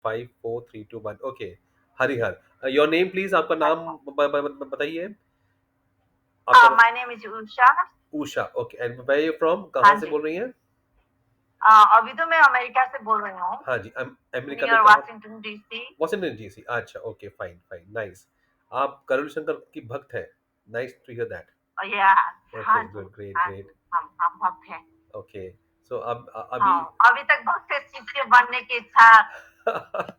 5 4 3 2 1 okay. Harihar, your name please, आपका नाम बताइए। आपका my name is Usha. Usha, okay. And where you from, कहाँ हाँ से जी। बोल रही हैं? अभी तो मैं अमेरिका से बोल रही हूँ, हाँ जी, अमेरिका में नियर कहाँ? Washington DC. वॉशिंगटन डीसी, अच्छा, ओके, फाइन फाइन, नाइस। आप करुण शंकर की भक्त है? Nice to hear that. Yeah हाँ ओके, जी, गुड, ग्रेट हाँ ग्रेट। जी, हम भक्त हैं। ओके, सो अब अभी हाँ, अभी तक भक्त से शिष्य बनने की इच्छा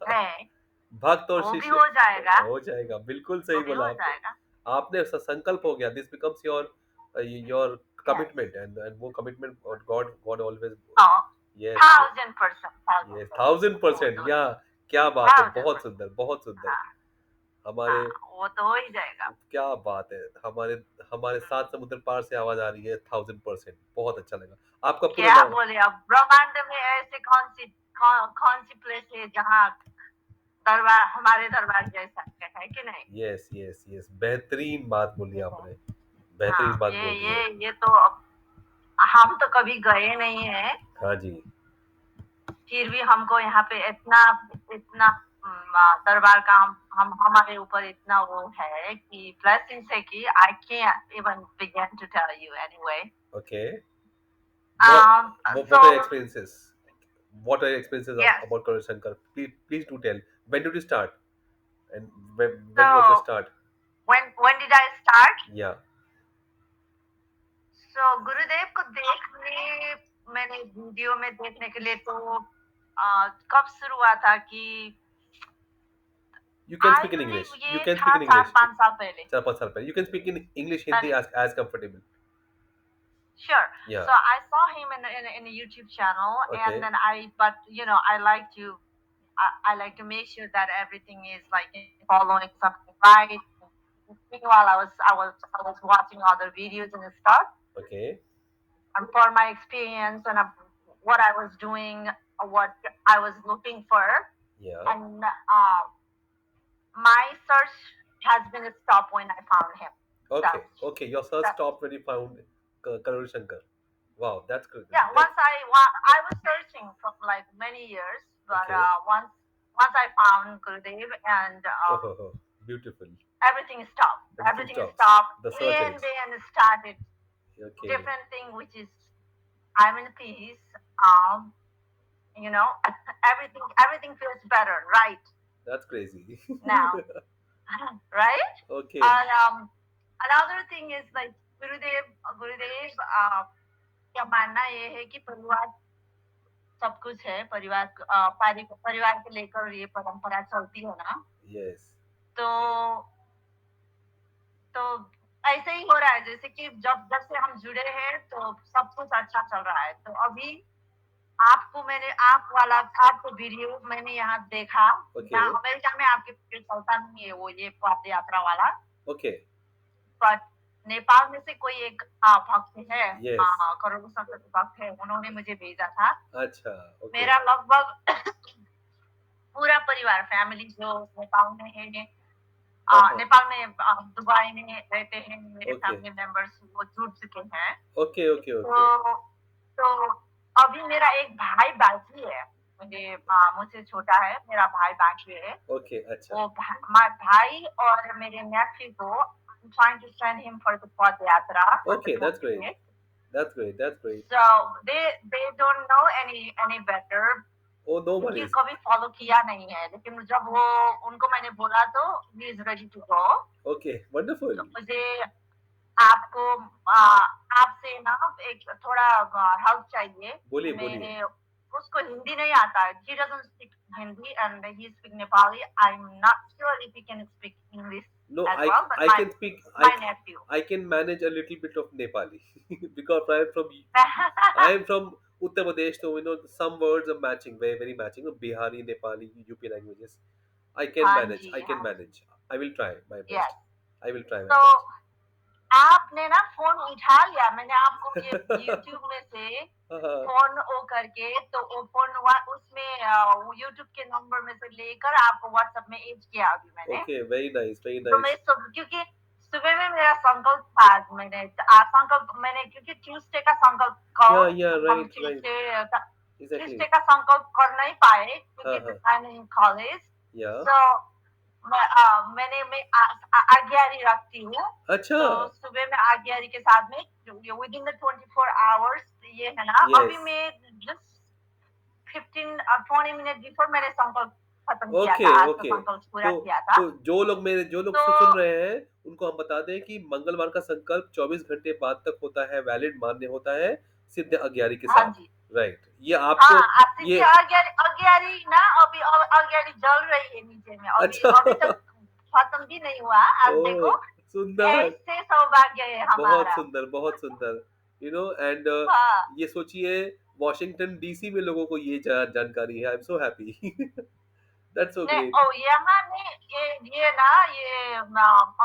है। भक्त और वो भी शिष्य हो जाएगा, हो जाएगा, बिल्कुल वो सही भी बोला हो आपने। जाएगा। आपने संकल्प हो गया, this becomes your yes. Commitment, and वो कमिटमेंट, गॉड गॉड ऑलवेज। हाँ, yes yes 1000%, thousand yes, percent thousand वो परसेंट तो या क्या बात है, थाउजेंड बहुत परसेंट। सुंदर, बहुत सुंदर। हाँ हमारे, हाँ, वो तो हो ही जाएगा। क्या बात है, हमारे हमारे सात समुद्र पार से आवाज आ रही है, 1000%, बहुत अच्छा लगा। आपका पूरा क्या नाम? बोले अब, ब्रह्मांड में ऐसे कौन सी प्लेस है जहाँ दरबार हमारे दरबार जैसा है कि नहीं? यस यस यस, बेहतरीन बात बोली ठीक है। आपने, हाँ, बेहतरीन बात ये बोली है। ये ये तो हम तो कभी गए नहीं है, हाँ जी। फिर भी हमको यहाँ पे इतना इतना दरबार का हम हमारे ऊपर इतना वो है कि ब्लेसिंग्स है कि I can even begin to tell you anyway. Okay, what so are your experiences? What are your experiences yes, about Karan Shankar? Please do tell. When did you start? And so when was your start? When did I start? Yeah. सो गुरुदेव को देखने, मैंने video में देखने के लिए तो कब शुरू हुआ था कि You can I speak in believe English. You ये can speak था in चार English. पांच साल पहले। 4 5 साल पहले। You can speak in English, Hindi पहले as comfortable. Sure. Yeah. So I saw him in a YouTube channel, and Okay. then but I like to I like to make sure that everything is like following something right. Meanwhile, I was watching other videos and stuff, Okay. and for my experience and what I was doing, what I was looking for, Yeah. and my search has been stopped when I found him. Okay. That's Okay. Your search that's stopped when you found Karan Shankar. Wow, that's good. yeah. That's I was searching from like many years, but okay. once I found Gurudev, and Oh, oh, oh. Beautiful. everything stopped. Everything Everything stops. stopped, The and searching. then started Okay. different thing, which is I'm in peace. You know, everything feels better right That's crazy. now, right? Okay. And another thing is like Gurudev का मानना ये है कि परिवार सब कुछ है। परिवार को लेकर ये परंपरा चलती है ना, Yes. तो तो ऐसे ही हो रहा है जैसे कि जब जब से हम जुड़े हैं तो सब कुछ अच्छा चल रहा है। तो अभी आपको वीडियो मैंने यहाँ देखा। यहाँ Okay. अमेरिका में आपके वीडियो चलता नहीं है वो ये पद यात्रा वाला, Okay. बट नेपाल में से कोई एक भक्त है, Yes. करोड़ों संत के भक्त है, उन्होंने मुझे भेजा था। अच्छा, ओके। मेरा लगभग पूरा परिवार फैमिली जो नेपाल में है, हाँ, हाँ। नेपाल में दुबई में रहते हैं मेरे ओके, फैमिली मेंबर्स, वो जुड़ चुके हैं। ओके, ओके, ओके, तो तो अभी मेरा एक भाई बाकी है, मुझसे छोटा है, मेरा भाई बाकी है। ओके, अच्छा। वो भाई और मेरे नेफ्यू को I'm trying to send him for the पद यात्रा for the okay, that's great, pilgrimage. That's great, that's great. So they don't know any better, oh, no क्योंकि वरीज़। कभी फॉलो किया नहीं है। लेकिन जब वो उनको मैंने बोला तो he is ready to go. Okay, wonderful. तो मुझे आपको आपसे ना एक थोड़ा हेल्प चाहिए। बोलिए, बोलिए। मैं उसको हिंदी नहीं आता है, he doesn't speak Hindi and he speak Nepali. I'm not sure if he can speak English No, as well, but I my can speak, my nephew. I can manage a little bit of Nepali because I am from Uttar Pradesh, so some words are matching, very very matching. Bihari, Nepali, UP languages. I can हाँ manage. Ji, I can हाँ जी, manage. I will try my best. Yes. I will try my तो best. आपने ना phone उठा लिया, मैंने आपको ये यूट्यूब में से हाँ, फोन ओ करके, तो वो फोन उसमें यूट्यूब के नंबर में से लेकर आपको व्हाट्सएप में ऐड किया अभी मैंने। okay, very nice, very तो मैं nice. क्योंकि सुबह में मेरा संकल्प था, मैंने संकल्प मैंने क्योंकि ट्यूसडे का संकल्प Yeah, कॉल yeah, हम right, right. Tuesday exactly. निष्ठे का संकल्प कर नहीं पाए हाँ क्योंकि हाँ। I'm in college. या। So मैं आज्ञारी रखती हूँ. अच्छा। तो सुबह में आज्ञारी के साथ में विद इन द 24 hours ये है ना. अभी यस। मैं जस्ट 15 or 20 मिनट बिफोर मैंने संकल्प खत्म किया ओके था. आज का ओके। संकल्प पूरा तो किया था. जो लोग तो सुन रहे हैं उनको हम बता दें कि मंगलवार का संकल्प 24 घंटे बाद तक होता है, वैलिड मान्य होता है, सिद्ध अज्ञारी के हाँ साथ। जी. राइट, ये आपको हाँ, ये। सिद्धि अगियारी अगियारी ना अभी अगियारी जल रही है नीचे में. अभी अच्छा। अभी तक खत्म भी नहीं हुआ. आप ओह, देखो. सुंदर। ऐसे सौभाग्य है बहुत हमारा. सुंदर, बहुत सुंदर। एंड हाँ. ये सोचिए, वॉशिंगटन डीसी में लोगों को ये जानकारी है। आई am so happy. That's so नहीं, ग्रेट। ओ यहाँ नहीं. ये ना ये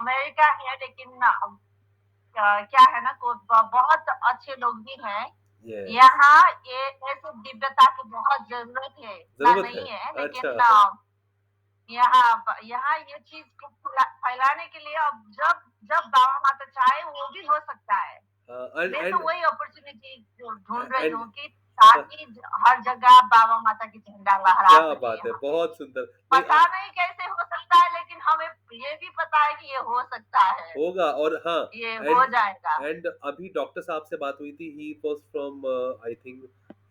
अमेरिका है लेकिन क्या है ना बहुत अच्छे लोग भी हैं यस। यहाँ. ये ऐसे दिव्यता की बहुत जरूरत है ना जरूरत है। नहीं है अच्छा। लेकिन यहाँ यहाँ ये चीज को फैलाने के लिए अब जब जब बाबा माता चाहे वो भी हो सकता है. एंड मैं तो एंड वही अपॉर्चुनिटी ढूंढ रही एंड हूँ कि ताकि हर जगह बाबा माता की झंडा लहरा क्या सके बात है, यहाँ पे. बहुत सुंदर। नहीं, पता नहीं कैसे हो सकता है लेकिन हमें ये भी पता है कि ये हो सकता है. होगा। और हाँ, ये हो एंड जाएगा. एंड अभी डॉक्टर साहब से बात हुई थी। He was from, I think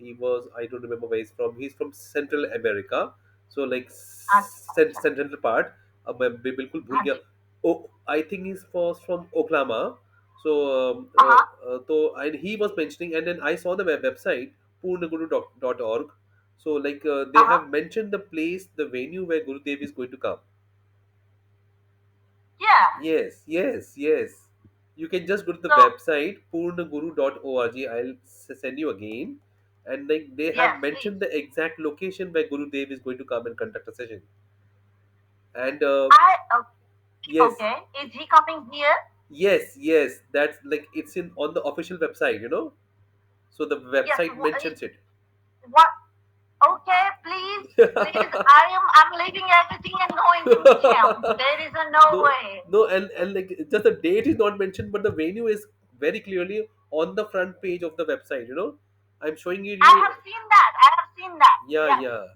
he was, I don't remember where he is from Central America. So like अच्छा अच्छा. Central part. अब मैं बिल्कुल भूल हाँ गया। जी. Oh, I think he is from Oklahoma. So हाँ तो and he was mentioning, and then I saw the website purnaguru.org. So like they हाँ. have mentioned the place, the venue where Gurudev is going to come. या. Yes, yes, yes. You can just go to the तो website purnaguru.org. I'll send you again. And like they have yes please. mentioned the exact location where Guru Dev is going to come and conduct a session. And I yes, okay. Is he coming here? yes, that's like it's in on the official website. So the Yes. website mentions it. What? Okay, please, please. I'm leaving everything and going to meet him. There is a no No, way. no, and like just the date is not mentioned, but the venue is very clearly on the front page of the website. I'm showing it I you. have seen that. I have seen that. Yeah, Yes. yeah.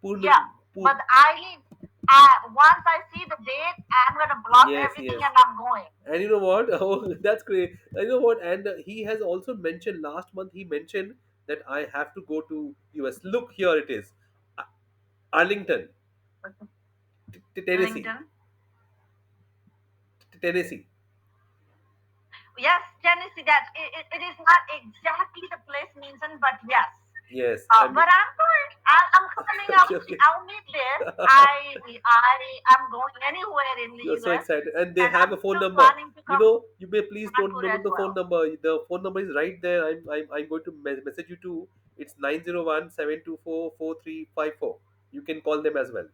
Purna, Yeah. Pur, But I need. Once I see the date, I'm gonna block yes, everything yes. and I'm going. And you know what? Oh, that's great. And you know what? And he has also mentioned last month. He mentioned that I have to go to US. Look, here it is, Ar- Arlington, Tennessee, Ellington. Tennessee. Yes, Tennessee. That it is not exactly the place mentioned, but yes. Yes, But I'm going. I'm coming. okay, okay. I'll meet there. I'm going anywhere in the You're so U.S. excited, and they and have I'm a phone still number. planning to come to You may please don't Kanpur note as the phone well. number. The phone number is right there. I'm going to message you too. It's 901-724-4354. You can call them as well.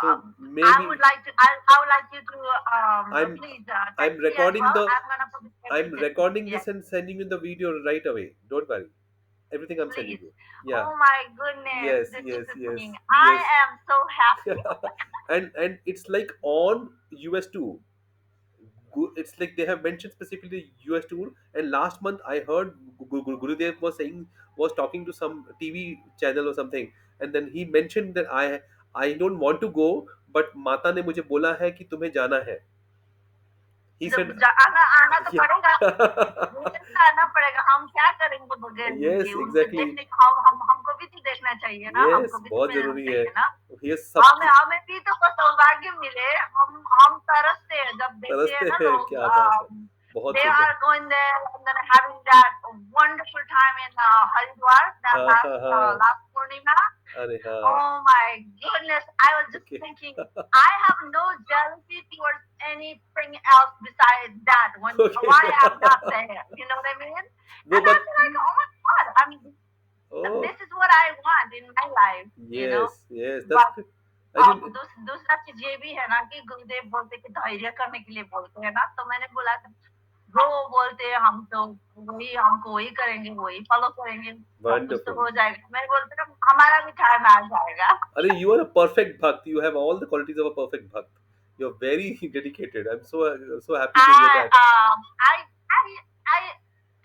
So I would maybe like to. I would like you to I'm please I'm text me as recording well. the I'm gonna put I'm everything. recording Yes, this and sending you the video right away. Don't worry. Everything I'm sending please. you. Yeah. Oh my goodness, Yes, this yes, is yes, thing. I yes. am so happy. And it's like on US too. It's like they have mentioned specifically US tour. And last month I heard Gurudev was talking to some TV channel or something, and then he mentioned that I don't want to go, but माता ने मुझे बोला है कि तुम्हें जाना है. He said, आना आना तो पड़ेगा. yeah. मुझे तो आना पड़ेगा. हम क्या करेंगे बगैर उनके? Yes, उनके exactly. देखने हम हमको भी तो देखना चाहिए ना. हमको Yes, भी तो बहुत मिलना जरूरी है. चाहिए ना. ये सब हमें हमें भी तो वो सौभाग्य मिले. हम तरसते हैं जब देखते हैं तरसते ना हैं. लोग. क्या बात है. बहुत They सुंदर. are going there and then having that wonderful time in Haridwar that हाँ हाँ हाँ. last Purnima. अरे हाँ. Oh my goodness! I was just Okay. thinking, I have no jealousy towards anything else besides that. Okay. Why I'm not there? You know what I mean? No, And I but feel like, oh my God! I mean, oh this is what I want in my life. You know. yes, yes. That's But good. I mean, दूसरा चीज ये भी है ना कि गुरुदेव बोलते कि धैर्य करने के लिए बोलते हैं ना. तो मैंने बोला जो बोलते हैं हम तो वही हमको वही करेंगे वही फॉलो करेंगे. सब कुछ तो wonderful. हो जाएगा. मैं बोलते हैं हमारा भी टाइम आ जाएगा. Are you are a perfect bhakt. You have all the qualities of a perfect bhakt. You're very dedicated. I'm so happy to hear I that. um I I I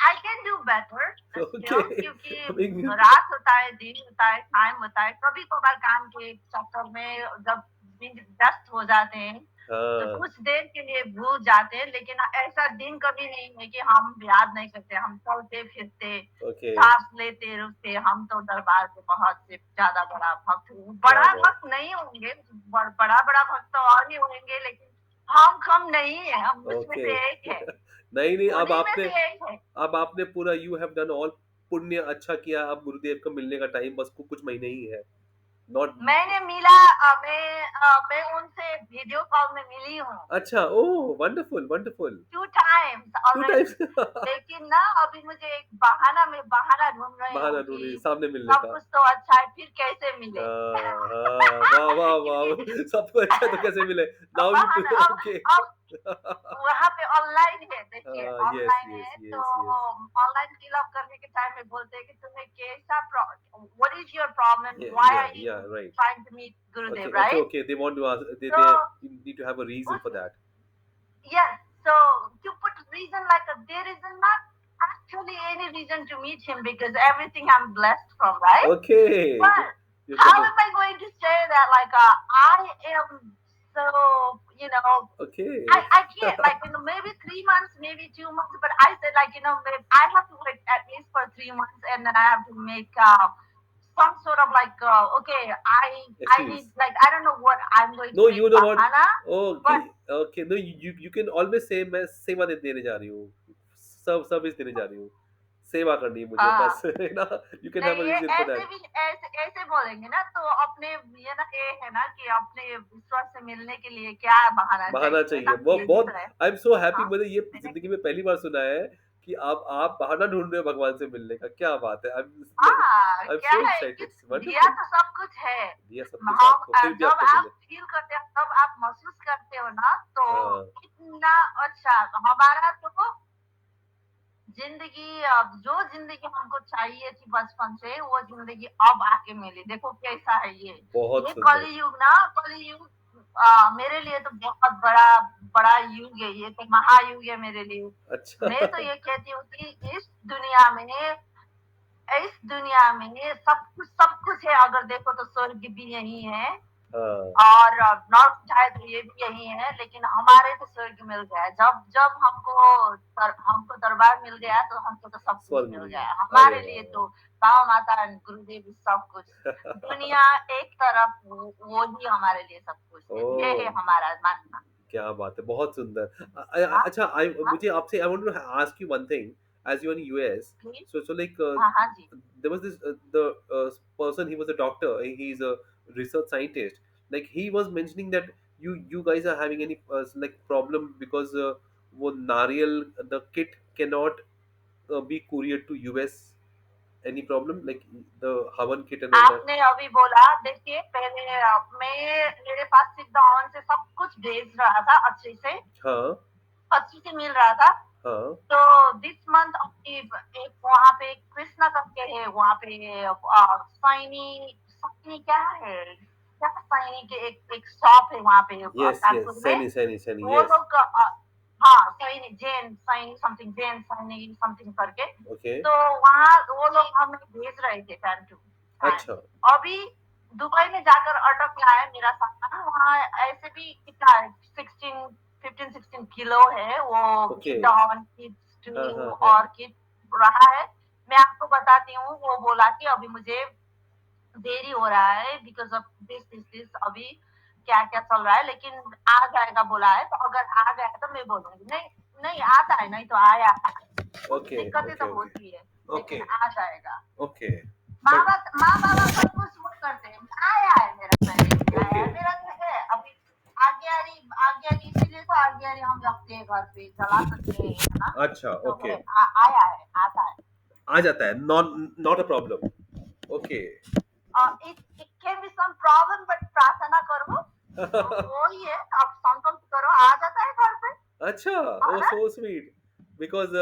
I can do better still, Okay. क्योंकि I mean, रात होता है, दिन होता है, time होता है, कभी कभार काम के चक्कर में जब दिन व्यस्त हो जाते हैं तो हाँ, कुछ देर के लिए भूल जाते हैं, लेकिन ऐसा दिन कभी नहीं है कि हम याद नहीं करते। हम चलते फिरते, okay. सांस लेते रुकते, हम तो दरबार के बहुत से ज्यादा बड़ा भक्त हूँ। क्या बड़ा बात। भक्त नहीं होंगे, बड़ा बड़ा भक्त तो और भी होंगे, लेकिन हम कम नहीं है, हम उसमें ओके। से एक है, नहीं, नहीं, अब उन्हीं में आपने से एक है। अब आपने पूरा यू हैव डन ऑल पुण्य अच्छा किया। अब गुरुदेव को मिलने का टाइम बस कुछ महीने ही है। नॉट। मैंने मिला, मैं उनसे वीडियो कॉल में मिली हूँ अच्छा, oh! Wonderful, wonderful. 2 times 2 already. Times. लेकिन ना अभी मुझे एक बहाना, मैं बहाना ढूँढ रही हूँ बहाना ढूँढ रही कि सामने मिलने सब का। कुछ तो अच्छा है, फिर कैसे मिले? हाँ, हाँ, वाह, वाह, क्योंकि वाह! सबको अच्छा है तो कैसे मिले? नाउ यू बहाना ओके। अब वहाँ पे ऑनलाइन है, देखिए यस, ऑनलाइन यस, है, तो yes, yes. Online fill up करने के टाइम में बोलते हैं कि तुम्हें कैसा what is your problem, Yeah, why yeah, are yeah, you right. Trying to meet Gurudev, Okay, okay, right? okay. They want to ask. तो They you need to have a reason उस for that. yes, so you put reason like there is not actually any reason to meet him because everything I'm blessed from, right? Okay, But you how got it. am I going to say that? Like, I am so, you know, Okay. I can't, like, maybe 3 months, maybe 2 months, but I said, like, maybe I have to wait at least for 3 months and then I have to make some sort of like, okay, I need, Excuse. like, I don't know what I'm going to No, make you know what? bahana, but Okay, okay. No, you can always say मैं सेवा देने जा रही हूँ, service देने जा रही हूँ, सेवा करनी है मुझे uh, बस। है ना? You can have नहीं, a ये reason for ऐसे that. भी ऐसे ऐसे बोलेंगे ना तो अपने, ये ना ये है ना कि अपने विश्वास से मिलने के लिए क्या बहाना बहाना चाहिए, है चाहिए ना, वो यही बहुत। तो है। आई एम सो हैप्पी। हाँ, मैंने ये मैंने जिंदगी में पहली बार सुना है कि आप बहाना ढूंढ रहे हो भगवान से मिलने का। क्या बात है। हाँ, आई एम क्या सो है कि एक्साइटेड। दिया वंडरफुल। तो सब कुछ है। दिया सब कुछ हम आपको, फिर भी जब आपको आप मिले। फील करते हो, तब आप महसूस करते हो ना, तो हाँ, इतना अच्छा हमारा तो जिंदगी, जो जिंदगी हमको चाहिए थी बचपन से, वो जिंदगी अब आके मिली। देखो कैसा है ये बहुत ये सुंदर। कलयुग ना, कलयुग मेरे लिए तो बहुत बड़ा बड़ा युग है, ये तो महायुग है मेरे लिए। अच्छा। मैं तो ये कहती हूँ कि इस दुनिया में सब कुछ है, अगर देखो तो स्वर्ग भी यही है हाँ, और नॉर्थ चाहे तो ये भी यही है, लेकिन हमारे तो स्वर्ग मिल गया। जब जब हमको दरबार मिल गया तो हमको तो सब कुछ स्वर्ग मिल मिल गया। गया। अरे हमारे लिए वाह। तो बाबा माता एंड गुरुदेव ही सब कुछ। दुनिया एक तरफ, वो ही हमारे लिए सब कुछ है। ये ओह! है हमारा मानना। क्या बात है, बहुत सुंदर। हाँ, अच्छा, आई हाँ, मुझे आपसे I want to ask you one thing. As you are in US, please. so like हाँ, हाँ जी। there was this the person, he was a doctor, he's a research scientist. Like he was mentioning that you guys are having any like problem because वो नारियल the kit cannot be couriered to US. Any problem like the Havan kit and all that? आपने अभी बोला, देखिए पहले मेरे पास सिद्ध हवन से सब कुछ भेज रहा था हाँ, अच्छे से मिल रहा था। हाँ। तो दिस मंथ एक वहाँ पे कृष्णा करके है, वहाँ पे सैनी सैनी क्या है, क्या सैनी के एक शॉप है वहाँ पे Yes, कानपुर yes. में। Sani, वो yes. लोग हाँ, सैनी समथिंग करके। Okay. तो वहाँ वो लोग हमें भेज रहे थे टाइम टू टाइम। अच्छा। अभी दुबई में जाकर अटक गया है मेरा सामान। वहाँ ऐसे भी कितना है, 16 किलो है वो ओके। सिद्ध हवन किड्स हाँ, टू हाँ, हाँ। और किड रहा है। मैं आपको बताती हूँ, वो बोला कि अभी मुझे देरी हो रहा है बिकॉज ऑफ दिस अभी क्या क्या चल रहा है, लेकिन आ जाएगा बोला है। तो अगर आ गया तो मैं बोलूंगी, नहीं नहीं आता है, नहीं तो आया। कुछ ओके, दिक्कतें ओके, तो ओके, होती है, ओके, लेकिन आ जाएगा। ओके। माँ बट बाप माँ बाबा सब कुछ वो करते हैं। आया है मेरा, पहले भी आया ओके। है मेरा, जो है अभी आज्ञारी इसीलिए तो आज्ञारी हम रखते हैं, घर पे चला सकते हैं, है ना। अच्छा, तो ओके। है, आया है, आता है। आ जाता है, not not a problem. Okay. It can be some problem, but प्रार्थना करो, वो ही है। आप संकल्प करो, आ जाता है घर पे, अच्छा, है ओ ना। So sweet. बिकॉज़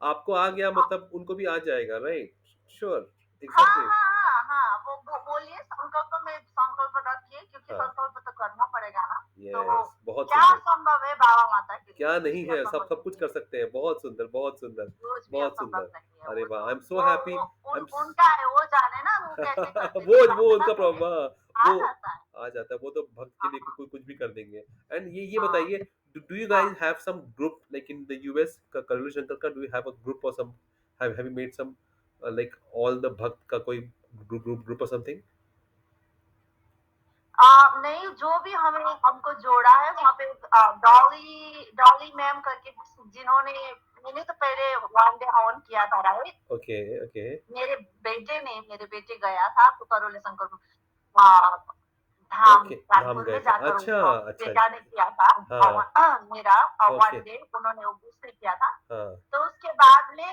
आपको आ गया मतलब उनको भी आ जाएगा, राइट? श्योर, हाँ एग्ज़ैक्टली। हाँ हाँ हाँ, वो बोलिए संकल्प में, संकल्प रखिए, क्योंकि हाँ, संकल्प तो करना पड़ेगा ना। तो यस, बहुत क्या सुंदर। संभव है बाबा माता के क्या नहीं कुछ भी है, असंभव सब सब कुछ नहीं कर है, सकते हैं। बहुत सुंदर, बहुत सुंदर, कुछ भी बहुत असंभव सुंदर। नहीं है। अरे वो वाह, तो आई एम सो हैप्पी। वो आई एम उनका है, वो जाने ना वो कैसे करते, लेकिन वो अपना उनका है, प्रॉब्लम, हाँ, आ वो जाता है। आ जाता है, वो तो भक्त के हाँ, लिए हाँ, कुछ भी कर देंगे। एंड ये हाँ, बताइए, डू यू हाँ। Guys have some group like in the US का, कल्लू शंकर का, do you have a group और some, have you made some like all the bhakt का कोई ग्रुप और समथिंग? नहीं, जो भी हमें हमको जोड़ा है वहाँ पे डॉली डॉली मैम करके, जिन्होंने, मैंने तो पहले वन डे हवन किया था, राइट। ओके, ओके, मेरे बेटे गया था पुकारोले शंकर आ, धाम ओके, धाम कानपुर गए में थे, जाकर अच्छा, अच्छा, बेटा ने किया था हाँ, मेरा ओके, वन डे उन्होंने उसने किया था। हाँ, तो उसके बाद में,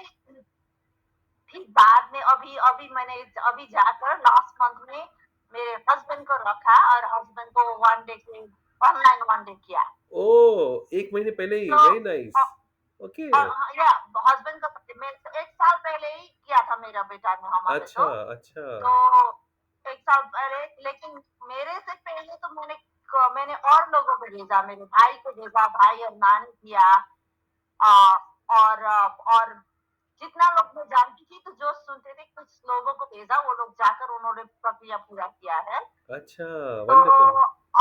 फिर बाद में अभी अभी मैंने अभी जाकर लास्ट मंथ में मेरे हस्बैंड को रखा और हस्बैंड को वन डे के ऑनलाइन वन डे किया। ओ, एक महीने पहले ही, तो वेरी नाइस, ओके, या हस्बैंड का मैं 1 साल पहले ही किया था मेरा बेटा ने हमारे अच्छा, अच्छा, तो 1 साल पहले। लेकिन मेरे से पहले तो मैंने और लोगों को भेजा, मेरे भाई को भेजा, भाई और नानी किया। और जितना लोग मैं जानती थी तो जो सुनते थे, कुछ लोगों को भेजा, वो लोग जाकर उन्होंने प्रक्रिया पूरा किया है। अच्छा, तो वंडरफुल,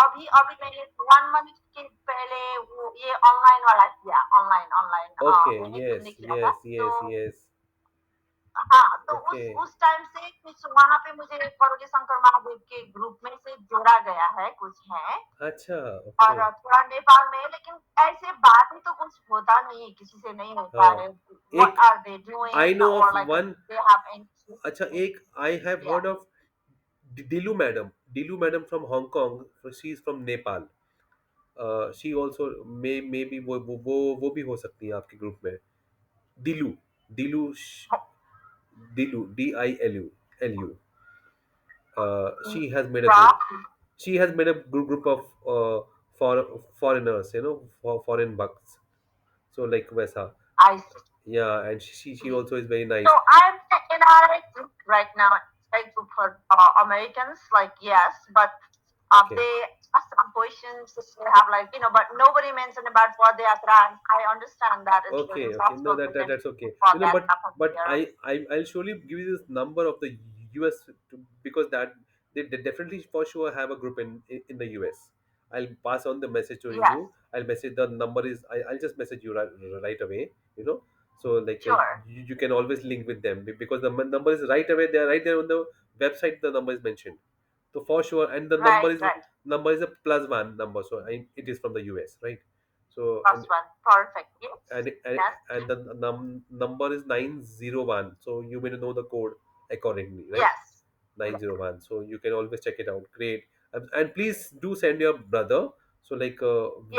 अभी अभी मैंने 1 मंथ के पहले वो ये ऑनलाइन वाला किया, ऑनलाइन ऑनलाइन ओके, मैंने खुद यस, ने किया था। यस, तो यस, यस, हाँ, तो ओके, उस टाइम से कुछ वहां पे मुझे करोली शंकर महादेव के ग्रुप में से जोड़ा गया है, कुछ है। अच्छा, ओके, और थोड़ा नेपाल में, लेकिन ऐसे बातें तो कुछ होता नहीं है, किसी से नहीं होता हाँ, है। एक, what are they I doing no of और लाइक वन, दे हैव अच्छा, एनी। एक, I have yeah heard of Dilu madam from Hong Kong, she is from Nepal, she also may be वो भी हो सकती है आपके ग्रुप में। दिलू, दिलू, दिलू, DILU, she has made a group, she has made a group of foreigners, for foreign bucks, so like वैसा, आई yeah, and she C. also is very So nice. I'm in our group right now. It's a group for Americans, like yes, but Okay, they ask some questions. They have like but nobody mentioned about what they are trying. I understand that it's very okay, no, impossible for them that's to okay, for that happen but here. I'll surely give you this number of the US, because that they definitely for sure have a group in the US. I'll pass on the message to Yes, you. I'll message the number is, I'll just message you right away, so like sure, you can always link with them, because the number is right away, they're right there on the website, the number is mentioned, so for sure. And the right, right. number is a plus one number, so it is from the US, right? So Plus one, perfect. Yes, and and, yes, and the number is 901, so you may know the code accordingly, right? yes, yes, 901, so you can always check it out. Great. And please do send your brother, so like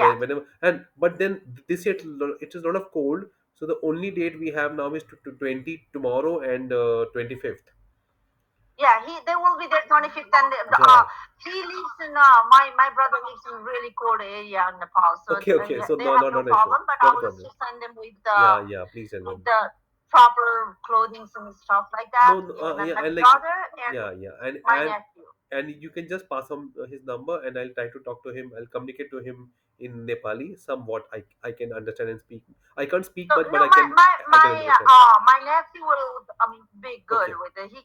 yes. whenever, and but then this year it is a lot of cold, so the only date we have now is to 20 tomorrow and 25th. Yeah, they will be there 25th, and Yeah, he lives in my brother lives in really cold area in Nepal, so okay, okay, so they no, have no not an issue, problem. But I not a will problem. still send them Yeah, yeah, please send with them. the proper clothing and stuff like that. No, no, And then yeah, my and like, brother and yeah, yeah, my nephew. and you can just pass on his number, and I'll try to talk to him. I'll communicate to him in Nepali somewhat. I can understand and speak. I can't speak So much, but no, I can understand. my nephew will be good Okay. with it. He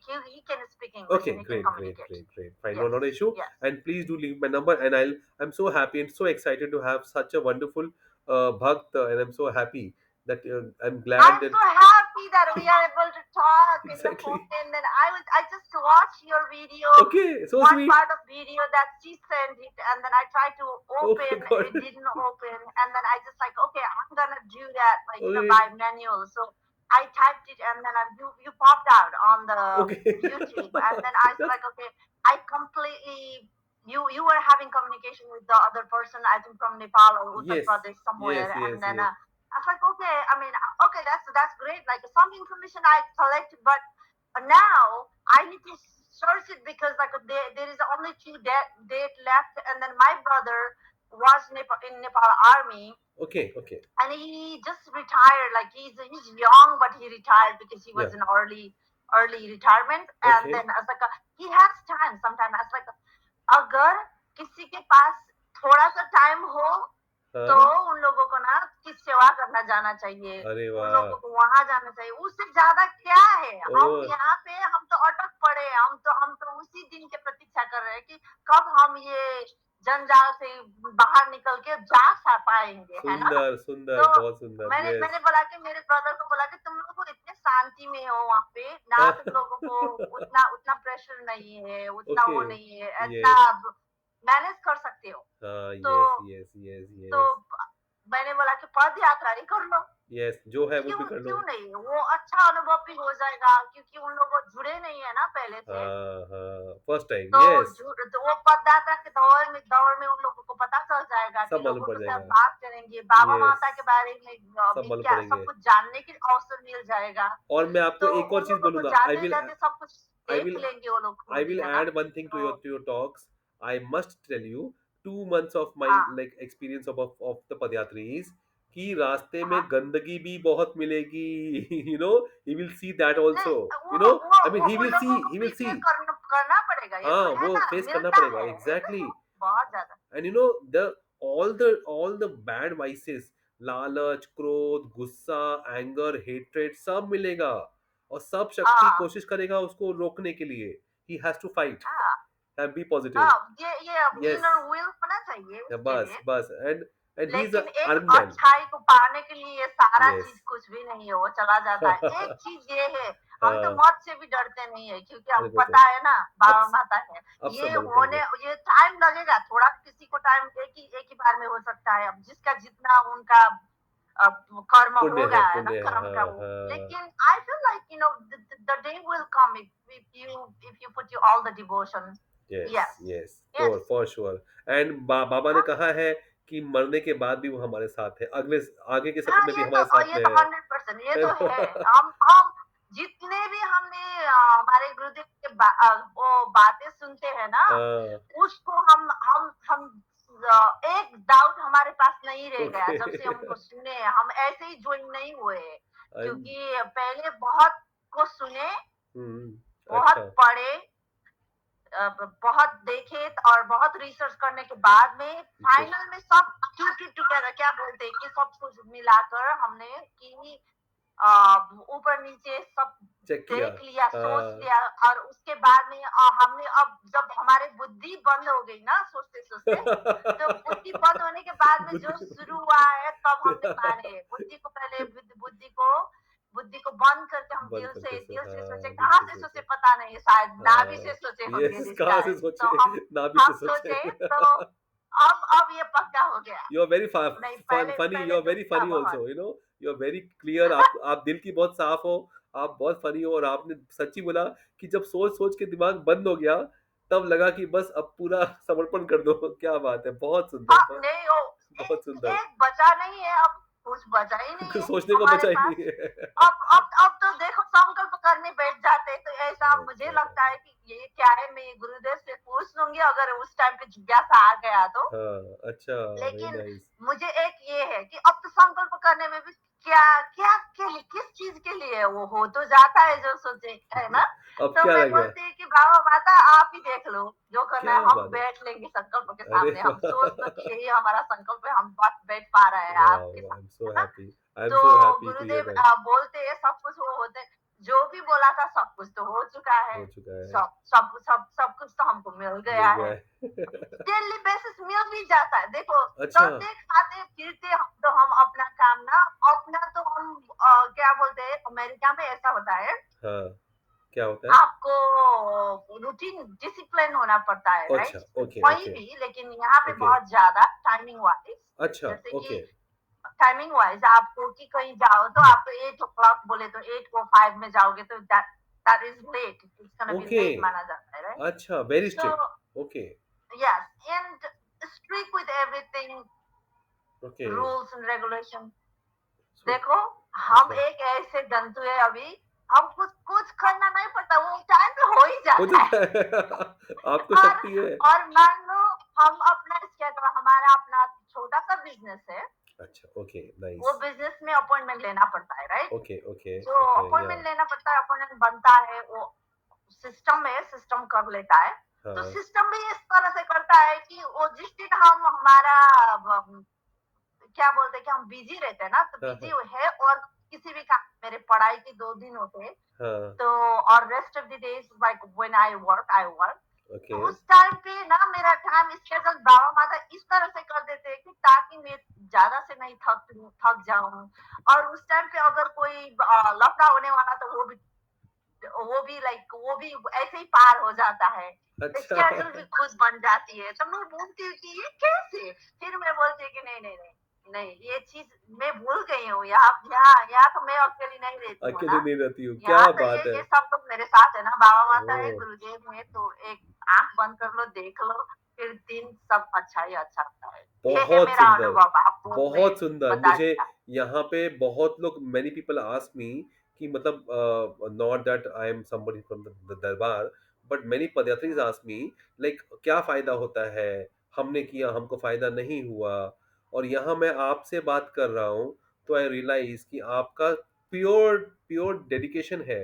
can speak English and Okay, he can great, great, communicate. great, great. Fine, no, Yes, not an issue. yes. And please do leave my number, and I'm so happy and so excited to have such a wonderful bhakt, and I'm so happy that I'm glad I'm that so happy that we are able to talk in the phone. exactly. And then I just watched your video, Okay, so one sweet. part of video that she sent it, and then I tried to Oh open, my God. it didn't open, and then I just like, okay, I'm gonna do that, like Okay, by manual. So I typed it, and then you popped out on the okay. YouTube, and then I was That's, like, okay, I completely. You were having communication with the other person, I think from Nepal or Uttar yes, Pradesh somewhere, yes, and yes, then yes. I was like, okay, I mean, okay, that's great. Like some information I collected, but now I need to search it because like there is only two date left, and then my brother was in Nepal army, Okay, okay. and he just retired. Like he's young, but he retired because he Yeah. was in early retirement. And Okay. then I was like, he has time. Sometimes I was like, अगर किसी के पास थोड़ा सा time हो तो हाँ। उन लोगों को ना कि सेवा करना जाना चाहिए, अरे उन वाह! लोगों को वहाँ जाना चाहिए, उससे ज़्यादा क्या है? हम ओह! यहाँ पे हम तो अटक पड़े हैं, हम तो उसी दिन की प्रतीक्षा कर रहे हैं कि कब हम ये जंजाल से बाहर निकल के जा सा पाएँगे, है ना? सुंदर, सुंदर, तो बहुत सुंदर, मैंने यस। मैंने बोला कि मेरे ब्रदर को बोला कि तुम लोग इतने शांति में हो वहाँ पे, ना तुम लोगों को उतना उतना प्रेशर नहीं है, उतना ओके, वो नहीं है, इतना यस। मैनेज कर सकते हो। हाँ, तो यस, यस, यस, तो यस, मैंने बोला कि पद यात्रा ही कर लो। यस, जो है वो क्यों भी कर लो। क्यों नहीं? वो अच्छा अनुभव भी हो जाएगा क्योंकि उन लोग जुड़े नहीं है ना पहले से। हाँ, हाँ, फर्स्ट टाइम, तो यस, तो वो पदयात्रा के दौर में उन लोगों को पता चल जाएगा कि सब मालूम लोगों पड़ के साथ जाएगा। बात करेंगे, बाबा यस, माता के बारे में सब भी मालूम क्या सब पड़ेंगे। कुछ जानने के अवसर मिल जाएगा। और मैं आपको तो एक और उन चीज़ लोगों को बोलूँगा, जाते-जाते सब कुछ I देख will लेंगे वो लोग I पूरी will जगह। add one thing to तो your talks. I must tell you, 2 months of my हाँ, like experience of the Padyatris कि रास्ते में हाँ। गंदगी भी बहुत मिलेगी. you know, he will see that नहीं, also. वो You know, वो I mean, वो उन लोगों को he भी will ये see. करना पड़ेगा, ये तो हाँ, है वो ना, फेस करना मिलता पड़ेगा, है, ये तो एग्जैक्टली. बहुत ज़्यादा। And you know the all the bad vices, लालच, क्रोध, गुस्सा, एंगर, हेट्रेड, सब मिलेगा. और सब शक्ति हाँ, कोशिश करेगा उसको रोकने के लिए. ही हैज टू फाइट हाँ। and be positive. हाँ, ये Yes, इनर व्हील होना चाहिए उसके बस लिए। बस and he's a लेकिन एक army man. अच्छाई को पाने के लिए ये सारा Yes. चीज़ कुछ भी नहीं है, वो चला जाता है। एक चीज़ ये है, हम तो हाँ, मौत से भी डरते नहीं है क्योंकि अरे हमको वो तो पता है ना, अब बाबा माता है। अब सब ये मालूम पड़ होने गया. ये टाइम लगेगा, थोड़ा किसी को टाइम एक ही बार में हो सकता है। अब जिसका जितना उनका अ, कर्म हो गया है ना, पुण्य है, कर्म का हाँ, वो। हाँ. लेकिन I feel like the day will come if you put your all the devotion. Yes, yes, yes, yes. For sure. And Baba ने कहा है कि मरने के बाद भी वो हमारे साथ है, अगले आगे के सफर हाँ, में भी हमारे साथ ये में तो है. 100% ये तो है। हम जितने भी हमने हमारे गुरुदेव के वो बातें सुनते हैं ना, हाँ, उसको हम एक डाउट हमारे पास नहीं रह गया ओके. जब से हम उनको सुने हैं। हम ऐसे ही ज्वाइन नहीं हुए हैं, And क्योंकि पहले बहुत को सुने, बहुत अच्छा. पढ़े, बहुत देखे और बहुत रिसर्च करने के बाद में तो फाइनल में सब टुगेदर क्या बोलते हैं कि सब कुछ मिलाकर हमने कि अ, ऊपर नीचे सब चेक किया. देख लिया, सोच हाँ. लिया और उसके बाद में हमने अब जब हमारी बुद्धि बंद हो गई ना सोचते-सोचते, तो बुद्धि बंद होने के बाद में जो बुद्धि. शुरू हुआ है तब हमने माने। बुद्धि को बंद करके हम बंद करके से, दिल से सोचे, हाँ, दिल कहाँ से से सोचे सोचे. पता नहीं, शायद नाभि से हाँ, सोचे होंगे यस, दिस कहाँ से टाइम। तो सोचे, हम नाभि से हम सोचे. सोचे तो अब ये पक्का हो गया। यू आर वेरी नहीं, फन पहले फनी, यू पहले आर दुःख वेरी था फनी बहुत। Also, you are very clear. आप दिल की बहुत साफ हो. आप बहुत फनी हो, और आपने सच्ची बोला कि जब सोच सोच के दिमाग बंद हो गया, तब लगा कि बस अब पूरा समर्पण कर दो. क्या बात है, बहुत सुंदर, हाँ, बहुत, नहीं वो बहुत एक सुंदर. एक बचा नहीं है, अब कुछ बचा ही नहीं कुछ है सोचने को हमारे बचा ही पास। नहीं है. अब तो देखो संकल्प करने बैठ जाते तो ऐसा मुझे अच्छा. लगता है कि ये क्या है, मैं गुरुदेव से पूछ लूंगी अगर उस टाइम पे जिज्ञासा आ गया तो। हाँ, अच्छा. वेरी लेकिन नाइस. मुझे एक ये है कि अब तो संकल्प करने में भी क्या क्या के लिए, किस चीज के लिए वो हो तो जाता है जो सोचे, है ना? अब तो क्या मैं रह गया? बोलती हूँ कि बाबा माता आप ही देख लो, जो करना है क्या हम बात है. बैठ लेंगे संकल्प के अरे सामने। हम सोच वाह. लो कि यही हमारा संकल्प है, हम बस बैठ पा रहे हैं आपके वाह, साथ, आई एम सो है ना? हैप्पी. आई एम तो so happy to here Gurudev that. बोलते हैं सब कुछ वो होते, जो भी बोला था सब कुछ तो हो चुका है। हो चुका है. सब सब सब सब कुछ तो हमको मिल मिल गया गया है। है. डेली बेसिस मिल भी जाता है। देखो, अच्छा. चलते खाते फिरते हम तो हम अपना काम ना, अपना तो हम क्या बोलते हैं, अमेरिका में ऐसा होता है, हाँ, क्या होता है? आपको रूटीन डिसिप्लिन होना पड़ता है, अच्छा, राइट? ओके, वहीं ओके, भी, लेकिन यहाँ पे ओके. बहुत ज्यादा टाइमिंग वाइज, अच्छा, जैसे ओके, कि टाइमिंग वाइज आपको कि कहीं जाओ तो आप 8 o'clock बोले तो 8 को 5 में जाओगे तो that is late, it's gonna be okay. Late माना जाता है, राइट? अच्छा, very so strict. Okay, yes, and strict with everything, okay. Rules and regulation. So देखो, हम अच्छा. एक ऐसे जंतु है अभी, हम कुछ कुछ करना नहीं पड़ता, वो टाइम पे हो ही हो जाता है। जाता है. आपको और शक्ति है. और मान लो हम अपना स्केड्यूल, हमारा अपना छोटा सा बिजनेस है, अच्छा, ओके, वो नाइस. बिजनेस में अपॉइंटमेंट लेना पड़ता है, राइट? ओके, ओके, जो ओके, या. अपॉइंटमेंट लेना पड़ता है, अपॉइंटमेंट बनता है, वो सिस्टम है, सिस्टम कर लेता है। तो हाँ, सिस्टम भी इस तरह से करता है कि वो जिस दिन हम हमारा क्या बोलते हैं कि हम बिजी रहते हैं ना, तो हाँ, बिजी हाँ, है और किसी भी काम, मेरे पढ़ाई के 2 दिन होते हैं, हाँ, तो और rest of the days like when I work. तो ओके, उस टाइम पे ना मेरा टाइम स्केड्यूल बाबा माता इस तरह से कर देते हैं कि ताकि मैं ज्यादा से नहीं थक जाऊं। और उस टाइम पे अगर कोई लफड़ा होने वाला तो वो भी लाइक वो भी ऐसे ही पार हो जाता है। अच्छा। स्केड्यूल भी खुद बन जाती है, तो मैं बोलती हूँ कि ये कैसे। फिर मैं बोलती हूँ कि नहीं नहीं नहीं नहीं, ये चीज मैं भूल गई हूँ। यहाँ तो मैं अकेली नहीं रहती हूँ अकेले ना, नहीं रहती हूँ, क्या यहाँ तो बात है। ये सब लोग मेरे साथ है ना, बाबा माता है, ओह! गुरुदेव है, तो एक आंख बंद कर लो, देख लो, फिर दिन सब अच्छा ही अच्छा होता है। ये है बहुत मेरा सुंदर, अनुभव, आपको मैं बहुत सुंदर। मुझे बताती हूँ। यहाँ पे बहुत लोग, मैनी पीपल आस्क मी कि मतलब not that I am somebody from the darbar, but many पदयात्रीज हम्म, आस्क मी लाइक क्या फ़ायदा होता है? हमने किया, हमको फ़ायदा नहीं हुआ। और यहाँ मैं आपसे बात कर रहा हूँ, तो आई रियलाइज़ कि आपका प्योर प्योर डेडिकेशन है।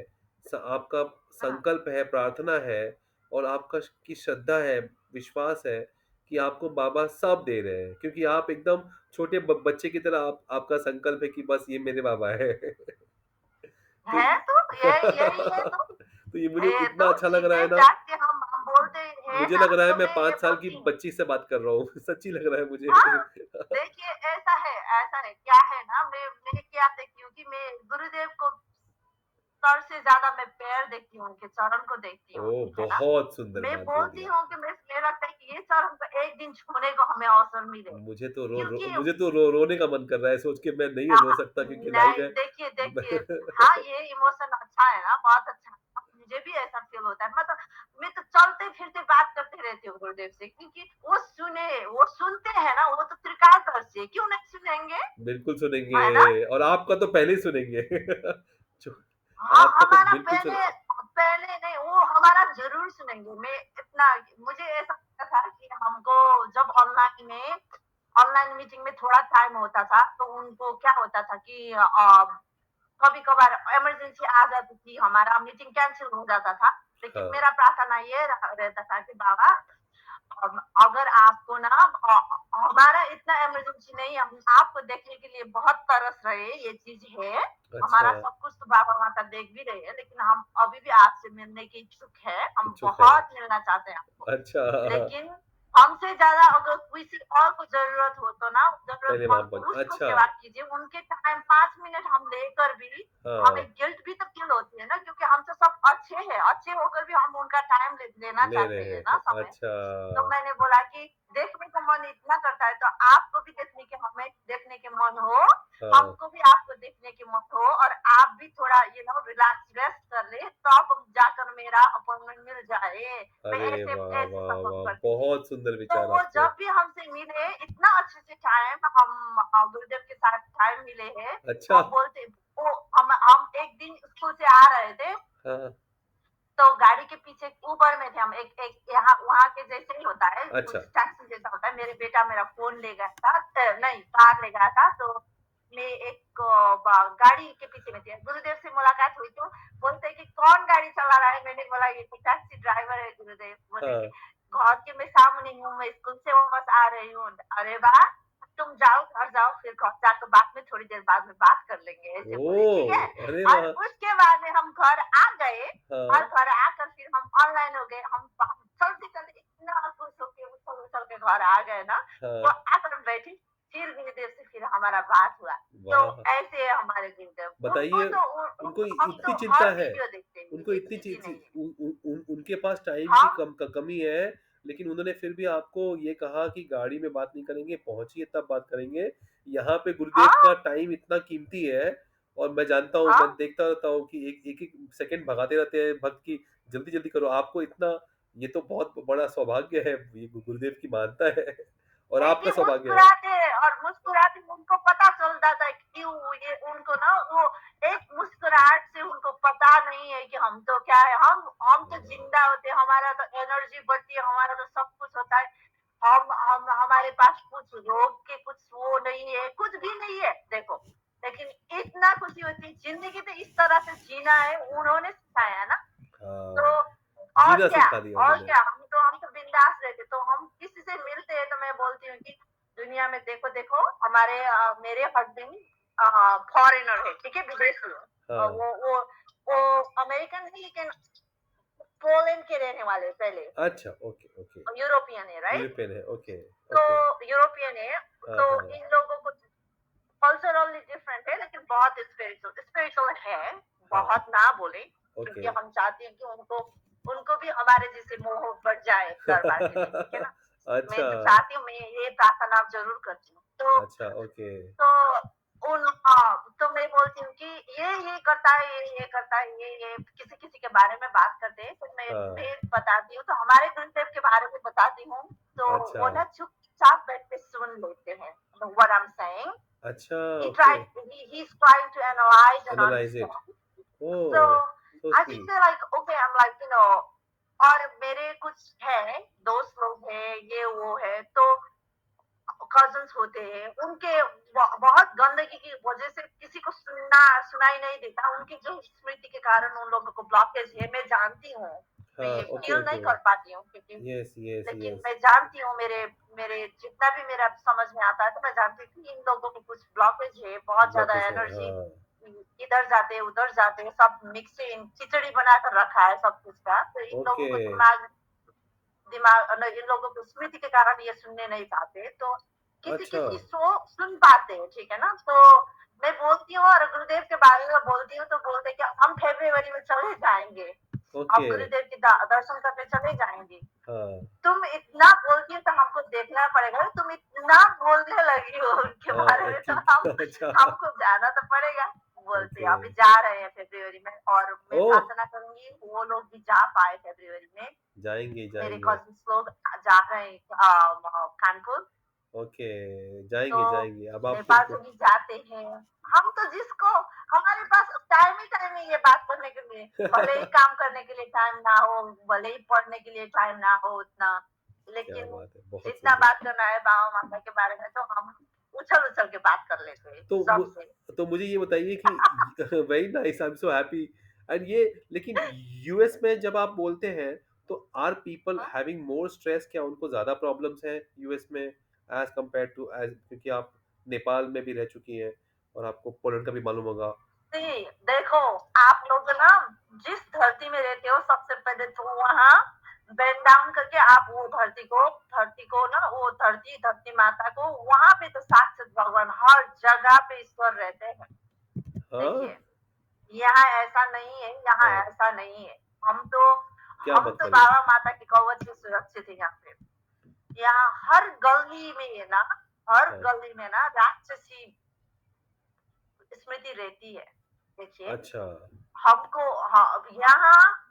आपका हम्म। संकल्प है, प्रार्थना है और आपका की श्रद्धा है, विश्वास है कि आपको बाबा सब दे रहे हैं, क्योंकि आप एकदम छोटे बच्चे की तरह आपका संकल्प है कि बस ये मेरे बाबा है। तो है तो यही है तो। तो ये मुझे ये इतना तो अच्छा लग रहा जीते है ना। जाग के हम बोलते हैं मुझे ना, लग रहा है तो मैं मैं ये 5 साल की बोलती हूँ। बच्ची से बात कर रहा हूँ। सच्ची लग रहा है हाँ, मुझे। देखिए ऐसा है, क्या है ना, मैं क्या देखती हूँ कि मैं गुरुदेव को सर से ज़्यादा मैं पैर देखती हूँ, उनके चरण को देखती हूँ, ओह, है ना? बहुत सुंदर मैं बात बोल बोलती दिया। हूँ कि मुझे लगता है कि ये चरण को एक दिन छूने को हमें अवसर मिले, क्योंकि रोने का मन कर रहा है सोच के। मैं नहीं रो सकता क्योंकि लाइव नहीं, है। देखिए, हाँ, ये इमोशन अच्छा है ना, बहुत अच्छा है। मुझे भी ऐसा फ़ील होता है, मतलब मैं तो चलते-फिरते बात करती रहती हूँ गुरुदेव से, क्योंकि वो सुनते हैं ना, वो तो त्रिकालदर्शी है, क्यों नहीं सुनेंगे, बिल्कुल सुनेंगे, है ना? और आपका तो पहले ही सुनेंगे। जो हाँ, आपका तो हमारा बिल्कुल सुन। पहले पहले नहीं, वो हमारा ज़रूर सुनेंगे। मैं इतना मुझे ऐसा लगता था कि हमको जब ऑनलाइन मीटिंग में थोड़ा टाइम होता था, तो उनको क्या होता था कि कभी-कभार इमरजेंसी आ जाती थी, हमारा मीटिंग कैंसल हो जाता था। लेकिन हाँ, मेरा प्रार्थना ये रहता था कि बाबा, अगर आपको ना हमारा इतना इमरजेंसी नहीं, हम आपको देखने के लिए बहुत तरस रहे, ये चीज़ है। अच्छा, हमारा सब कुछ तो बाबा-माता देख भी रहे हैं, लेकिन हम अभी भी आपसे मिलने के इच्छुक हैं, हम इच्छुक है। बहुत मिलना चाहते हैं आपको। अच्छा, लेकिन हमसे ज़्यादा अगर किसी और को ज़रूरत हो तो ना, पहले वहाँ ज़रूरतमंद पर पुरुष को अच्छा, सेवा कीजिए, उनके टाइम 5 मिनट हम लेकर भी हमें हाँ, गिल्ट भी तो फ़ील होती है ना, क्योंकि हम तो सब अच्छे हैं, अच्छे होकर भी हम उनका टाइम लेना ले चाहते रहे हैं ना, हैं। समय। अच्छा, तो मैंने बोला कि देखने का मन इतना करता है, तो आपको भी हमें देखने के मन हो, हाँ, हमको भी आपको देखने के मन हो, और आप भी थोड़ा रिलैक्स रेस्ट कर ले, तब जाकर मेरा अपॉइंटमेंट मिल जाए। मैं अरे ऐसे वाह, ऐसे वाह, सपोर्ट वाह! करती थी। बहुत सुंदर तो विचार वो आपके। जब भी हमसे मिले, इतना अच्छे से टाइम हम गुरुदेव के साथ टाइम मिले हैं, अच्छा, हम बोलते वो हम एक दिन स्कूल से आ रहे थे, हाँ, तो गाड़ी के पीछे ऊपर में थे हम, एक यहाँ वहाँ के जैसे ही होता है, अच्छा, कुछ टैक्सी जैसा होता है। मेरे बेटा मेरा फ़ोन ले गया था, नहीं, कार ले गया था, तो मैं एक गाड़ी के पीछे में थी। गुरुदेव से मुलाकात हुई, तो बोलते हैं कि कौन गाड़ी चला रहा है? मैंने बोला ये तो टैक्सी ड्राइवर है गुरुदेव। बोले कि हाँ, घर के मैं सामने हूँ, मैं स्कूल से वापस आ रही हूँ। अरे वाह! तुम जाओ, घर जाओ, फिर घर जाकर बाद में थोड़ी देर बाद में बात कर लेंगे, ऐसे बोले, ठीक है? ओह! अरे और वाह! उसके बाद में हम घर आ गए, और हाँ, घर आकर फिर हम ऑनलाइन हो गए। हम चलते-चलते इतना खुश होके उछल-उछल के घर आ गए ना, वो हाँ, आकर बैठी, फिर गुरुदेव से फिर हमारा बात हुआ। तो वाह! ऐसे है हमारे गुरुदेव। उनको बताइए, तो उनको हम इतनी तो चिंता हर है, वीडियो देखते हैं, उनको ये इतनी चीज़ ही नहीं है। उनके पास टाइम की हम कमी है, लेकिन उन्होंने फिर भी आपको ये कहा कि गाड़ी में बात नहीं करेंगे, पहुँचिए तब बात करेंगे। यहाँ पे गुरुदेव हाँ, का टाइम इतना कीमती है, और मैं जानता हूँ, हाँ। मैं देखता रहता हूँ कि एक-एक सेकंड भगाते रहते हैं भक्त की, जल्दी-जल्दी करो। आपको इतना, ये तो बहुत बड़ा सौभाग्य है, ये गुरुदेव की मानता है और नहीं, आपका भी सौभाग्य है। मुस्कुराते, और मुस्कुराते उनको पता चल जाता है कि क्यों ये उनको ना, वो एक मुस्कुराहट से उनको पता नहीं है कि हम तो क्या है, हम तो जिंदा होते हैं, हमारा तो एनर्जी बढ़ती है, हमारा तो सब कुछ होता है। हम हमारे पास कुछ रोग के कुछ वो नहीं है, कुछ भी नहीं है, देखो। लेकिन इतना खुशी होती है, जिंदगी तो इस तरह से जीना है, उन्होंने सिखाया है ना। तो हाँ, और जीना क्या, सिखा दिया उन्होंने। हम तो बिंदास रहते, तो हम किसी से मिलते हैं तो मैं बोलती हूँ कि दुनिया में देखो देखो हमारे मेरे हस्बैंड फॉरेनर है, ठीक है, विदेशी है। हाँ। वो अमेरिकन है लेकिन पोलैंड के रहने वाले हैं पहले। अच्छा, ओके, ओके। यूरोपियन है, राइट? यूरोपियन है, ओके, तो ओके। यूरोपियन है, हाँ, तो हाँ, इन लोगों को कल्चरली डिफरेंट है लेकिन बहुत स्पिरिचुअल स्पिरिचुअल है। हाँ, बहुत ना बोले, ओके। क्योंकि हम चाहते हैं कि उनको उनको भी हमारे जैसे मोह बढ़ जाए दरबार के लिए, ठीक है ना? मैं अच्छा, तो चाहती हूँ, मैं ये प्रार्थना जरूर करती हूँ। अच्छा, ओके। तो तो मैं बोलती हूँ कि ये करता है, ये करता है, ये किसी किसी के बारे में बात करते हैं, तो हाँ, मैं बताती हूँ, तो हमारे गुरुदेव के बारे में बताती हूँ, तो अच्छा, वो ना चुपचाप बैठ के सुन लेते हैं व्हाट आई एम सेइंग। अच्छा, he okay. tried he's trying to analyze and analyse it. understand. So oh! So I just sweet. feel like okay, I'm like और मेरे कुछ है दोस्त लोग हैं, ये वो है, तो कजन्स होते हैं, उनके बहुत गंदगी की वजह से किसी को सुनाई नहीं देता, उनकी जो स्मृति के कारण उन लोगों को ब्लॉकेज है, मैं जानती हूँ। मैं हाँ, ये ओके, फील नहीं ओके। कर पाती हूँ क्योंकि, यस, यस, लेकिन यस। मैं जानती हूँ, मेरे मेरे जितना भी मेरा समझ में आता है, तो मैं जानती हूँ कि इन लोगों को कुछ ब्लॉकेज है, बहुत ज्यादा ब्लॉकेज है, एनर्जी हाँ। इधर जाते हैं उधर जाते हैं, सब मिक्सिंग खिचड़ी बनाकर रखा है सब कुछ का, तो इन लोगों ओके। को दिमाग दिमाग इन लोगों को स्मृति के कारण ये सुनने नहीं पाते, तो किसी अच्छा, किसी सो सुन पाते हैं, ठीक है ना? तो मैं बोलती हूँ और गुरुदेव के बारे में बोलती हूँ, तो बोलते हैं कि हम फरवरी में चले जाएंगे, हम ओके। गुरुदेव के दर्शन करने चले जाएंगे। हाँ, तुम इतना बोलती हो तो हमको देखना पड़ेगा, तुम इतना बोलने लगी हो उनके हाँ, बारे में, तो एक्चुअली हम अच्छा, हमको जाना तो पड़ेगा। बोलते ओके। हैं, अभी जा रहे हैं फरवरी में, और मैं ओह! प्रार्थना करूंगी वो लोग भी जा पाए फरवरी में। जाएँगे, मेरे जाएँगे। कजिन्स लोग जा रहे हैं कानपुर। ओके, तो जाएँगे, जाएँगे। अब आपको नेपाल से भी जाते हैं। हम तो जिसको हमारे पास टाइम ही ये बात करने के लिए, भले ही काम करने के लिए टाइम ना हो, भले ही पढ़ने के लिए टाइम ना हो उतना, क्या लेकिन बात है, बहुत जितना सुंदर। बात करना है बाबा माता के बारे में, तो हम उछल-उछल के बात कर लेते हैं तो मु सबसे। तो मुझे ये बताइए कि very nice, I am so happy. And ये लेकिन यूएस में जब आप बोलते हैं, तो आर पीपल हुँ, हैविंग मोर स्ट्रेस? क्या उनको ज़्यादा प्रॉब्लम्स हैं यूएस में एज़ कंपेयर टू एज़, क्योंकि आप नेपाल में भी रह चुकी हैं और आपको पोलैंड का भी मालूम होगा। जी, देखो, आप लोग ना जिस धरती में रहते हो, सबसे पहले तो वहाँ बेंड डाउन करके आप वो धरती को ना, वो धरती माता को, वहाँ पे तो साक्षात भगवान हर जगह पे ईश्वर रहते हैं। हाँ? देखिए, यहाँ ऐसा नहीं है, यहाँ हाँ, ऐसा नहीं है। हम तो क्या हम बात तो कर रहे हैं? बाबा माता के कवच से सुरक्षित है यहाँ पे। यहाँ हर गली में है ना, हर हाँ, गली में ना राक्षसी स्मृति रहती है। देखिए, अच्छा, हमको हाँ, अब यहाँ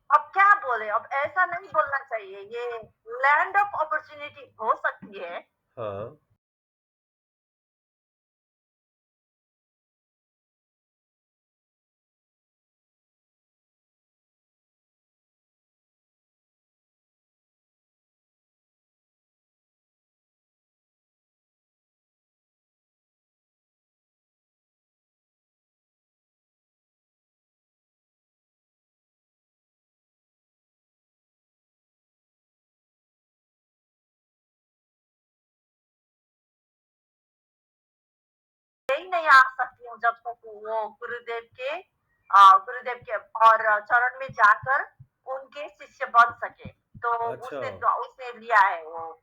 अब क्या बोले, अब ऐसा नहीं बोलना चाहिए, ये लैंड ऑफ अपॉर्चुनिटी हो सकती है। हाँ, यही नहीं आ सकती हूँ जब तक वो गुरुदेव के और चरण में जाकर उनके शिष्य बन सके। तो अच्छा। उसने लिया है वो